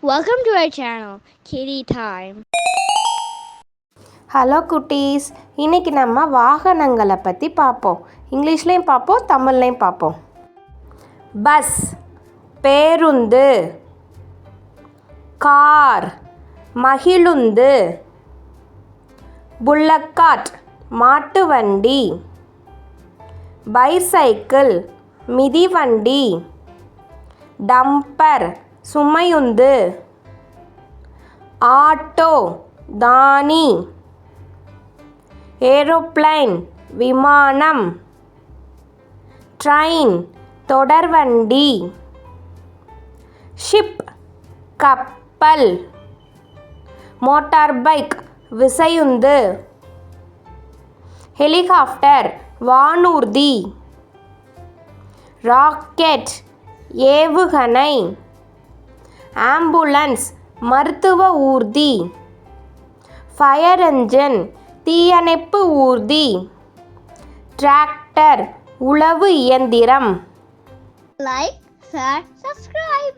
Welcome to our channel, Kitty Time. Hello குட்டீஸ், இன்றைக்கி நம்ம வாகனங்களை பற்றி பார்ப்போம். இங்கிலீஷ்லேயும் பார்ப்போம், தமிழ்லேயும் பார்ப்போம். பஸ் பேருந்து, கார் மகிழுந்து, புல்லக்காட் மாட்டு வண்டி, பைசைக்கிள் மிதிவண்டி, டம்பர் சுமையுந்து, ஆட்டோ தானி, ஏரோப்ளைன் விமானம், ட்ரெயின் தொடர்வண்டி, ஷிப் கப்பல், மோட்டார் பைக் விசையுந்து, ஹெலிகாப்டர் வானூர்தி, ராக்கெட் ஏவுகணை, ஆம்புலன்ஸ் மருத்துவ ஊர்தி, ஃபயர் என்ஜின் தீயணைப்பு ஊர்தி, டிராக்டர் உழவு இயந்திரம். Like, share, subscribe.